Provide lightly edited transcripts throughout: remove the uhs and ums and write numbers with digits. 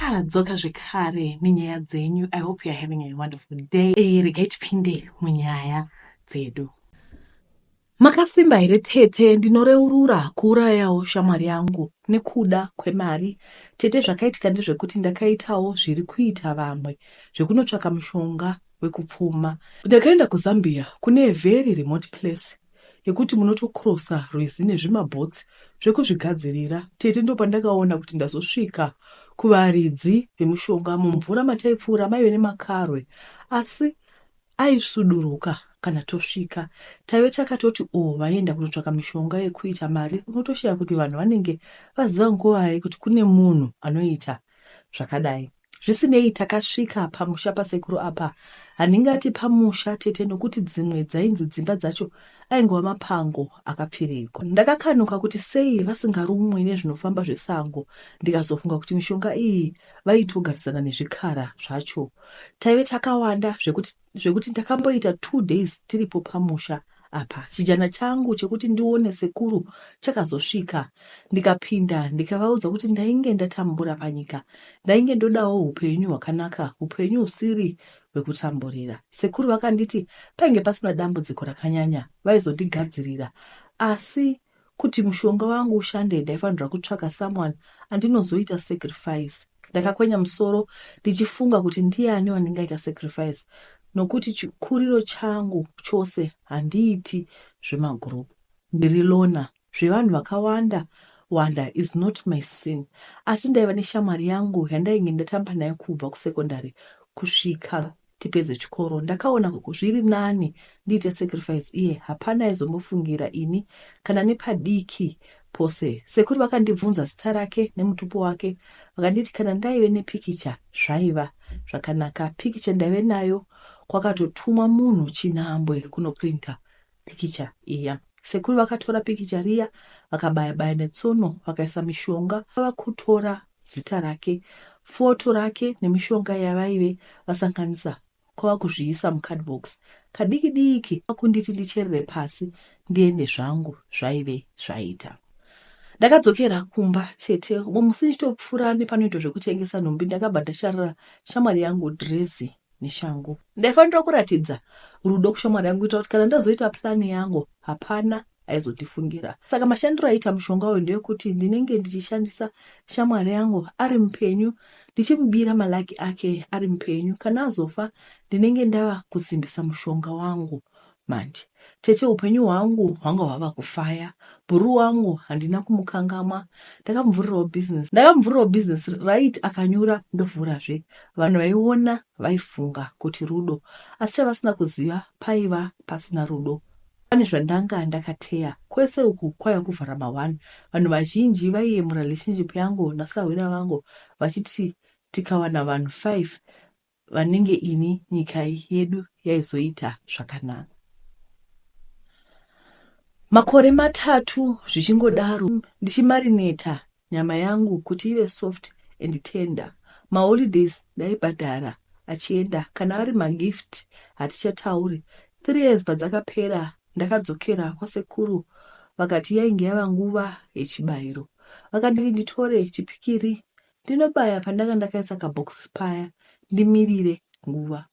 Tadzoka zvekare nenyaya dzenyu. I hope you're having a wonderful day. Regai tipinde munyaya dzedu. Makasimba here tete, ndinoreurura kuurayawo shamwari yangu nekuda kwemari. Tete zvakaitika ndezvekuti ndakaitawo zviri kuita vamwe zvekunotsvaka mushonga wekupfuma. Ndakaenda kuZambia kune a very remote place yekuti munotokrosa rwizi nezvimabhotsi zvekuzvigadzirira. Tete ndo pandakaona kuti ndazosvika kuvaridzi vemushonga mumvura mataipfuura maive nemakarwe, asi aisuduruka kana tosvika. Taive takatoti vaenda kunotsvaka mishonga yekuita mari. Unotoshiya kuti vanhu vanenge vaziva nguvai kuti kune munhu anoita zvakadai. Zvisinei takasvika pamusha pasekuru apa. Handingati pamusha tete nokuti dzimwe dzainzi dzimba dzacho aingova mapango akapfirigwa. Ndakakanuka kuti sei vasingarumwe nezvinofamba zvesango. Ndikazofunga kuti mishonga iyi vaitogarisana nezvikara zvacho. Taive takawanda zvekuti ndakamboita 2 days tiripo pamusha apa. Chijana changu chekuti ndione sekuru chakazosvika. Ndikapinda ndikavaudza kuti ndainge ndatambura panyika. Ndainge ndodawo upenyu hwakanaka, upenyu usiri hwekutamburira. Sekuru vakanditi painge pasina dambudziko rakanyanya vaizondigadzirira, asi kuti mushonga wangu ushande ndaifanira kutsvaka someone andinozoita sacrifice. Ndakakwenya musoro ndichifunga kuti ndiani wandingaita sacrifice, nokuti chikuriro changu chose handiiti zvemagurupu. Ndiri lona, zvevanhu vakawanda wanda is not my sin. Asi ndaiva neshamwari yangu yandainge ndatamba nayo kubva kusekondari kusvika tipedze chikoro. Ndakaona zviri nani ndiite sacrifice iye. Hapana aizombofungira ini kana nepadiki pose. Sekuru vakandibvunza zita rake nemutupo wake. Vakanditi kana ndaive nepikicha zvaiva zvakanaka. Pikicha ndaive nayo kwakatotumwa munhu Chinhambwe kunoprinta pikicha iya. Sekuru vakatora pikicha riya vakabaya-baya netsono vakaisa mishonga. Vakutora zita rake, foto rake nemishonga yavaive vasanganisa kwava kuzviisa mukadbox kadiki diki. Vakunditi ndicherere pasi ndiende zvangu zvaive zvaita. Ndakadzokera kumba tete. Musi ndichitopfuura nepanoitwa zvekutengesa nhumbi ndakabva ndasharira shamwari yangu dhirezi neshangu. Ndaifanira kuratidza rudo kushamwari yangu kuita kuti kana ndazoita plani yangu hapana aizotifungira. Saka mashandiro aita mushonga uyu ndeyekuti ndinenge ndichishandisa shamwari yangu ari mupenyu, ndichimubira malaki ake ari mupenyu. Kana azofa ndinenge ndava kusimbisa mushonga wangu manje. Tete upenyu hwangu hwanga hwava kufaya. Bhuru wangu handina kumukangamwa. Ndakamuvhurirawo business right akanyura ndovhurazve. Vanhu vaiona vaifunga kuti rudo, asi chavasina kuziva paiva pasina rudo. Pane zvandanga ndakateya kwese uku kwaiva kuvhara mahwani. Vanhu vazhinji vaiyemura relationship yangu nasahwira vangu vachiti tikawana vanhu 5 vanenge ini nyika yedu yaizoita zvakanaka. Makore 3 zvichingodaro ndichimarineta nyama yangu kuti ive soft and tender. Maholidays ndaibhadhara achienda, kana ari magift hatichatauri. 3 years padzakapera ndakadzokera kwasekuru. Vakati yainge yava nguva yechibayiro. Vakanditi nditore chipikiri ndinobaya pandanga ndakaisa kabhokisi paya ndimirire nguva.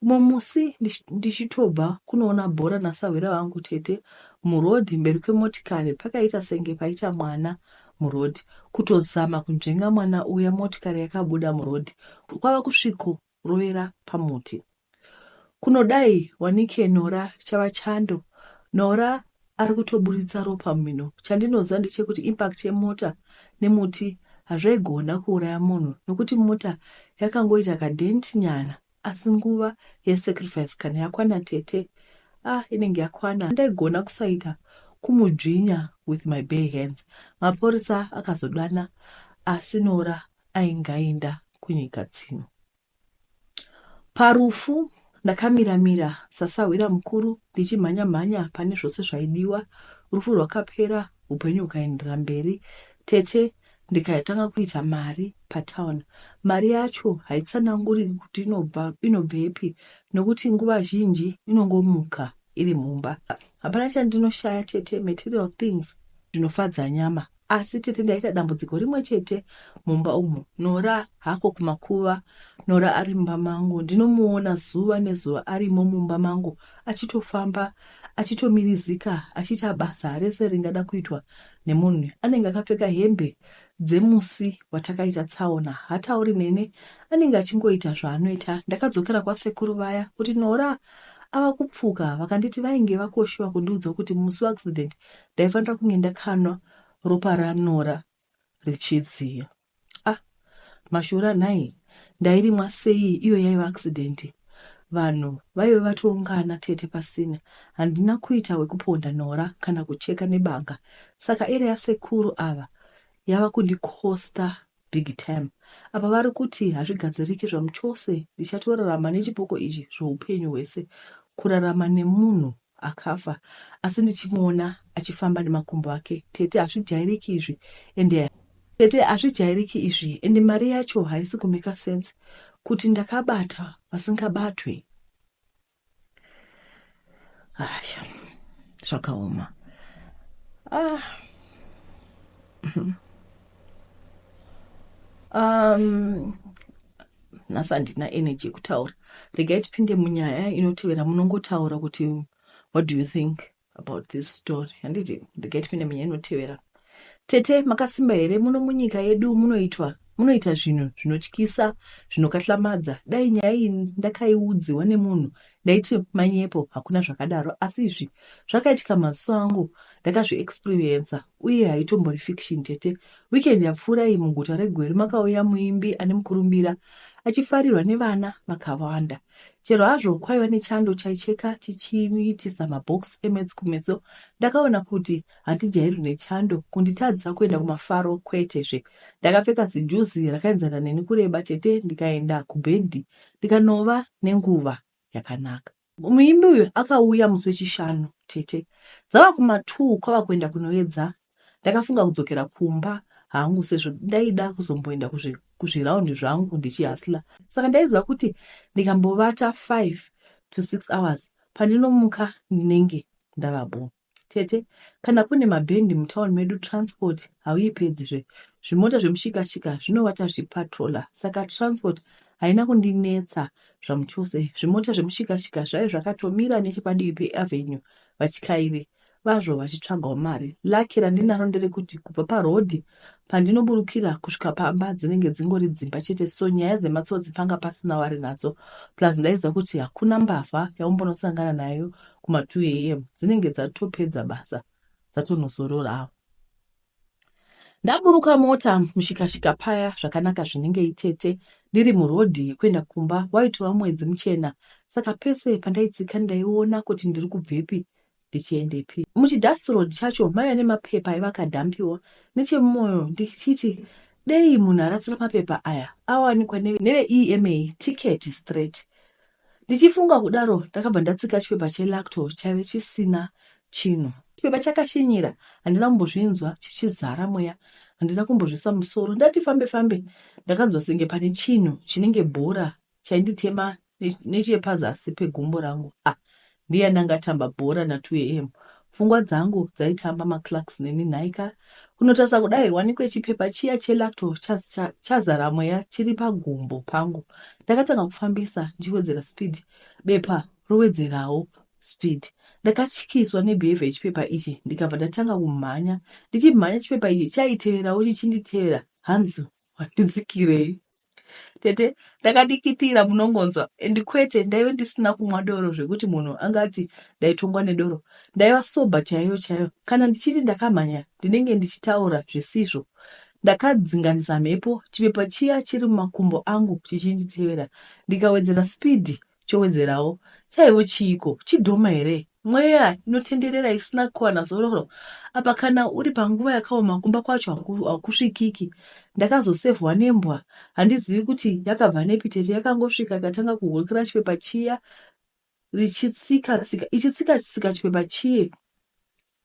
Umwe musi ndichitobva kunoona bhora nasahwira vangu tete murodhi mberi kwemotikari pakaita senge paita mwana murodhi. Kutozama kunzvenga mwana uya motikari yakabuda murodhi kwava kusviko rovera pamuti. Kunodai wanike Nora chava chando. Nora ari kutoburitsa ropa mumino. Chandinoziva ndechekuti impact yemota nemuti hazvaigona kuuraya munhu nokuti mota yakangoita kadenti nyana. Asi nguva yesacrifice kana yakwana tete, inenge yakwana. Ndaigona kusaita kumudzvinya with my bare hands. Maporisa akazodana, asi Nora aingaenda kunyika dzino. Parufu ndakamira sasahwira mukuru ndichimhanya pane zvose zvaidiwa. Rufu rwakapera, upenyu ukaendera mberi. Tete ndikatanga kuita mari patown. Mari yacho haitsananguri kuti inobvepi nokuti nguva zhinji inongomuka iri mumba. Hapana chandinoshaya tete, material things zvinofadza nyama. asi tete ndaita dambudziko rimwe chete mumba umo. Nora hako kumakuva, Nora ari mumba mangu, ndinomuona zuva nezuva arimo mumba mangu achitofamba, achitomirizika, achiita basa rese ringada kuitwa nemunhu. Anenge akapfeka hembe dzemusi watakaita tsaona, hatauri nene, anenge achingoita zvaanoita. Ndakadzokera kwasekuru vaya kuti Nora ava kupfuka, vakanditi vainge vakoshiwa kundiudza kuti musi waaccident ndaifanira kunge ndakanwa ropa raNora richidziya. Mashura nhai ndairimwa sei iyo yaiva accident. Vanhu vaive vatoungana tete pasina. Handina kuita wekuponda Nora kana kucheka nebanga. Saka ere yasekuru ava yava kundikosta big time. Apa vari kuti hazvigadziriki zvamuchose ndichatorarama nechipoko ichi zvoupenyu hwese, kurarama nemunhu akafa asi ndichimuona achifamba nemakumbo ake. Tete hazvijairiki izvi ende mari yacho haisi kumeka sense kuti ndakabata vasingabatwe. Aya, zvakaoma. Nhasi handina energy yekutaura. Regai tipinde munyaya inotevera. Munongotaura kuti what do you think about this story? Handiti regai tipinde munyaya inotevera. Tete makasimba here muno munyika yedu munoita zvinhu zvinotyisa, zvinokahlamadza. Dai nyaya iyi ndakaiudziwa nemunhu ndaiti manyepo, hakuna zvakadaro. Asi izvi zvakaitika maziso angu, ndakazviexperiensa uye haitombori fiction. Tete weekend yapfuura iyi muguta reGweri makauya muimbi ane mukurumbira achifarirwa nevana vakawanda. Chero hazvo kwaiva nechando chaicheka chichiitisa mabhokisi emedzi kumeso, ndakaona kuti handijairwi nechando kunditadzisa kuenda kumafaro kwetezve. Ndakapfeka zijuzi rakaenzana neni kureba tete, ndikaenda kubhendi ndikanova nenguva yakanaka. Muimbi uyu akauya musi wechishanu tete. Dzava kuma2 kwava kuenda kunoedza. Ndakafunga kudzokera kumba hangu sezvo ndaida kuzomboenda kuzviraundi zvangu ndichihasla. Saka ndaiziva kuti ndikambovata 5 to 6 hours pandinomuka ndinenge ndavabo. Tete kana kune mabhendi mutauni medu transport hauipedzizve. Zvimota zvemushikashika zvinovata zvipatrola. Saka transport haina kundinetsa zvamuchose. Zvimota zvemushikashika zvaive zvakatomira nechepadivi peavenue vachikairi vazvo vachitsvagawo mari. Laki randinaro nderekuti kubva parodhi pandinoburukira kusvika pamba dzinenge dzingori dzimba chete. So nyaya dzematsotsi panga pasina wari nadzo. Plus ndaiziva kuti hakuna mbavha yaumbonosangana nayo kuma2 AM. Dzinenge dzatopedza basa dzatonozororawo. Ndaburuka mota mushikashika paya zvakanaka zvinenge itete. Ndiri murodhi kuenda kumba waitova mwedzi muchena. Saka pese pandaitsika ndaiona kuti ndiri kubvepi ndichiendepi. Muchidhasi road chacho maiva nemapepa aivakadhampiwa nechemumwoyo ndichiti dei munhu aratsira mapepa aya awanikwa neve-EMA ticket straight. Ndichifunga kudaro ndakabva ndatsika chipepa chelacto chaive chisina chinhu. Chipepa chakashinyira, handina kumbozvinzwa chichizara mweya, handina kumbozvisa musoro. Ndati fambe ndakanzwa senge pane chinhu chinenge bhora chainditema nechepazasi pegumbo rangu. Ndiye ndangatamba bhora na2 AM. Pfungwa dzangu dzaitamba maclarks neni nhaika. Kunotarisa kudai wanikwe chipepa chiya chelacto chazara mweya chiri pagumbo pangu. Ndakatanga kufambisa ndichiwedzera speed. Bepa rowedzerawo speed. Ndakatyiswa nebehaviour yechipepa ichi ndikabva ndatanga kumhanya. Ndichimhanya chipepa ichi chaiteverawo chichinditevera. Hanzu wandidzikirei? Tete ndakadikitira munongonzwa. Kwete ndaive ndisina kumwa doro zvekuti munhu angati ndaitongwa nedoro. Ndaiva soba chaiyo. Kana ndichiti ndakamhanya ndinenge ndichitaura zvisizvo. Ndakadzinganisa mhepo, chipepa chiya chiri mumakumbo angu chichinditevera. Ndikawedzera speed chowedzerawo. Chaivo chiiko? Chidhoma here? Mweya inotenderera isina kuwana zororo. Apa kana uri panguva yakaoma kumba kwacho hakusvikiki. Ndakazosevhwa nembwa. Handizivi kuti yakabva nepi tete. Yakangosvika ikatanga kuhurukira chipepa chiya ichitsika chipepa chiye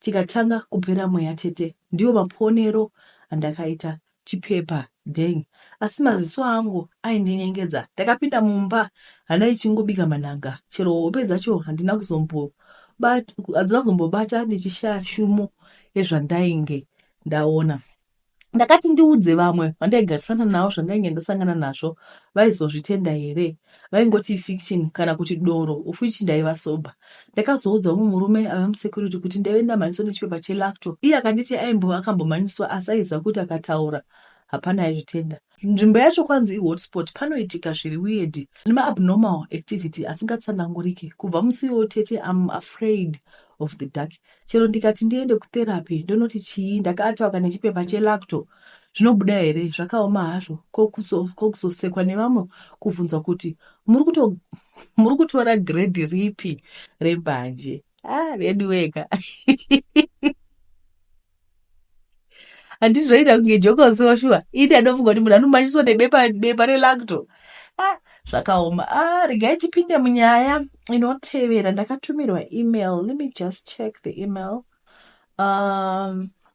chikatanga kupera mweya tete. Ndiwo maponero andakaita chipepa dhengi. Asi maziso angu aindinyengedza. Ndakapinda mumba hana ichingobika manhanga. Chero hope dzacho handina kuzombobata ndichishaya shumo yezvandainge ndaona. ndakati ndiudze vamwe vandaigarisana navo zvandainge ndasangana nazvo vaizozvitenda here, vaingoti fiction kana kuti doro, of which ndaiva soba. Ndakazoudza mumwe murume ava musecurity kuti ndaive ndamhanyiswa nechipepa chelacto. Iye akanditi akambomhanyiswa asi aiziva kuti akataura hapana aizvitenda. Nzvimbo yacho kwanzi ihotspot, panoitika zviri weird nemaabnormal activity asingatsananguriki. Kubva musi wotete I'm afraid of the dark. Chero ndikati ndiende kutherapy ndonoti chii, ndakatauka nechipepa chelacto zvinobuda here, zvakaoma hazvo. Kokuzosekwa nevamwe kubvunzwa kuti muri kutora grade ripi rembanje. Redu wega. Handiti zvoita kunge jokosi washuwa. Ini anofunga kuti munhu anomhanyiswa nebepa relacto. Zvakaoma. Regai tipinde munyaya inotevera. Ndakatumirwa email. Let me just check the email.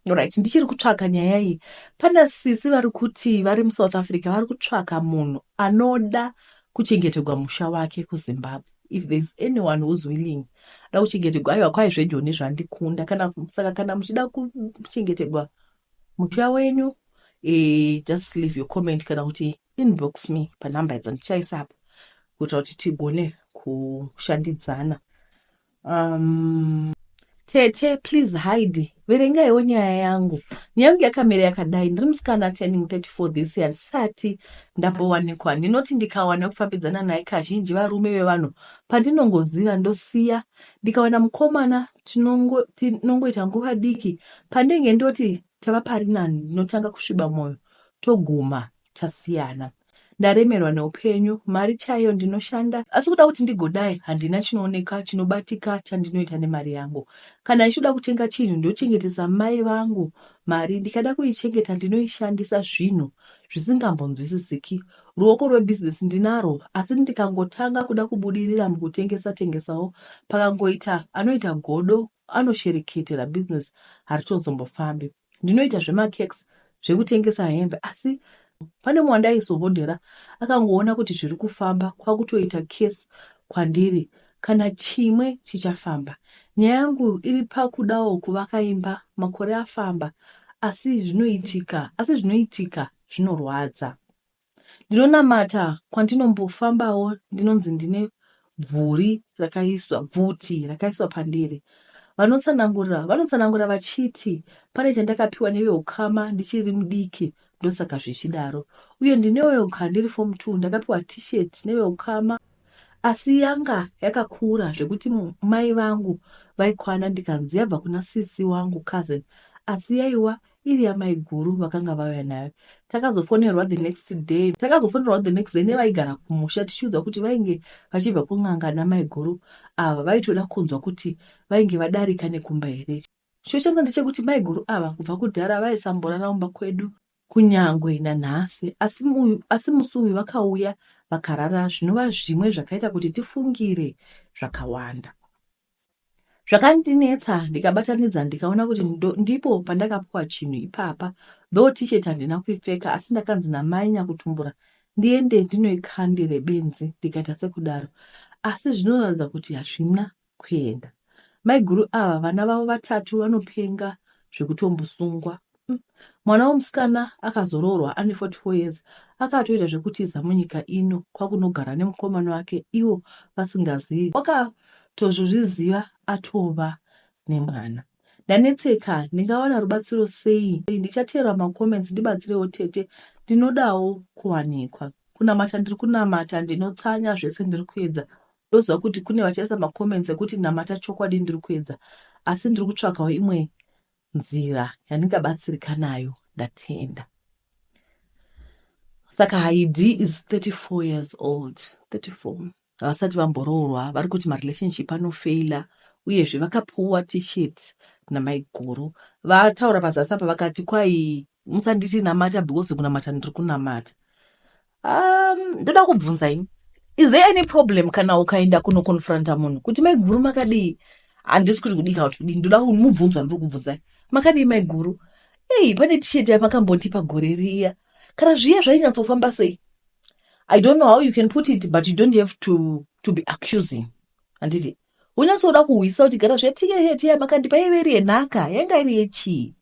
Right, ndichiri kutsvaka nyaya iyi. Pana sisi vari kuti vari muSouth Africa vari kutsvaka munhu anoda kuchengeterwa musha wake kuZimbabwe. If there's anyone who's willing da kuchengeterwa, aiwa kwai zveJoni zvandikunda. Saka kana muchida kuchengeterwa musha wenyu, just leave your comment kana kuti inbox me panhamba dzandichaisa apo kuitira kuti tigone kushandidzana. Tete, please hide. Verengaiwo nyaya yangu. Nyaya yangu yakamira yakadai. Ndiri musikana turning 34 this year. Ndisati ndambowanikwa. Ndinoti ndikawana kufambidzana naye kazhinji varume vevanhu. Pandinongoziva ndosiya. Ndikawana mukomana tinongoita nguva diki. Pandenge ndoti tava pari nani, ndinotanga kusviba mwoyo. Toguma tasiyana. Ndaremerwa neupenyu, mari chayo ndinoshanda. Asi kuda kuti ndigodai, handina chinooneka, chinobatika, chandinoita nemari yangu. Kana ichida kutenga chinhu, ndochengetesa mai vangu. Mari ndikada kuichengeta ndinoishandisa zvinhu zvisingambonzwisisiki. Ruoko rwebusiness ndinaro, asi ndikangotanga kuda kubudirira mukutengesawo, pakangoita anoita godo, anoshereketera business, haritozombofambi. Ndinoita zvemakeks, zvekutengesa hembe, asi pane mwandaisohodhera akangoona kuti zviri kufamba, kwakutoita case kwandiri kana chimwe chichafamba. Nyaya yangu iri pakudawo kuvaka imba, makore afamba, asi zvinoitika zvinorwadza. Ndinonamata kwandinombofambawo ndinonzi ndine bvuti rakaiswa pandiri. Vanotsanangura vachiti pane chandakapiwa neveukama ndichiri mudiki, ndosaka zvichidaro. Uye ndinewoka ndiri form 2 ndakapiwa t-shirt neveukama, asi yanga yakakura zvekuti mai vangu vaikwana ndikanzi yabva kuna sisi wangu cousin, asi yaiwa iri yamai guru vakanga vauya nayo. Takazofonerwa the next day nevaigara kumusha tichiudzwa kuti vainge vachibva kun'anga namai guru ava vaitoda kunzwa kuti vainge vadarika nekumba here. Chochanga ndechekuti mai guru ava kubva kudhara vaisamborara mumba kwedu kunyangwe nanhasi, asi musi uyu vakauya vakarara, zvinova zvimwe zvakaita kuti tifungire zvakawanda. Zvakandinetsa ndikabatanidza ndikaona kuti ndipo pandakapiwa chinhu ipapa. Though t-shirt handina kuipfeka, asi ndakanzi namai Nyakutumbura ndiende ndinoikandire benzi, ndikaita sekudaro. Asi zvinoratidza kuti hazvina kuenda. Mai guru ava vana vavo 3 vanopenga zvekutombosungwa. Mwana womusikana akazoroorwa ane 44 years, akatoita zvekutiza munyika ino kwakunogara nemukomana wake, ivo vasingazivi. Wakatozviziva atova nemwana. Ndanetseka, ndingawana rubatsiro sei? Ndichatera macomments ndibatsirewo tete. Ndinodawo kuwanikwa. Kunamata ndiri kunamata, ndinotsanya zvese ndiri kuedza. Ndoziva kuti kune vachaisa macomments ekuti namata chokwadi ndiri kuedza, asi ndiri kutsvakawo imwe nzira yandingabatsirika nayo. Ndatenda. Saka ID is 34 years old. 34. Havasati vamboroorwa, vari kuti marelationship anofeila, uyezve vakapuwa t-shirt namai guru. Vataura pazasi apa vakati kwai musanditi namata because kunamata ndiri kunamata. Ndoda kubvunza ini, is there any problem kana ukaenda kunokonfronta munhu kuti mai guru makadii? Handisi kuti kudii kana kuti kudii, ndoda kumubvunza ndiri kubvunzai. Makadii mai guru? Pane t-shirt yamakambondipa gore riya. Kana zviya zvainyatsofamba sei? I don't know how you can put it, but you don't have to be accusing. Handiti. Unyatsoda kuhwisa kuti gara zviya t-shirt yamakandipa ive iri yenhaka, yanga iri yechii?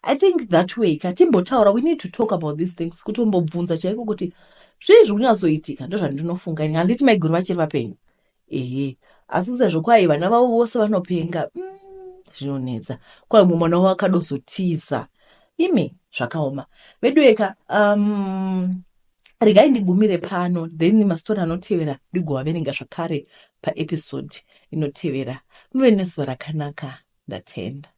I think that way katimbotaura, we need to talk about these things, kuti umbobvunza chaiko kuti zvii zviri kunyazoitika. Ndozvandinofunga ini, handiti maiguru vachiri vapenyu. Ehe, asi sezvo kwai vana vavo vose vanopenga, zvinonetsa. Kwai mumwe mwana wavo akadozotiza. Imi zvakaoma. Vedweka, regai ndigumire pano, then mastori anotevera ndigovaverenga zvakare paepisode inotevera. Muve nezuva rakanaka. Ndatenda.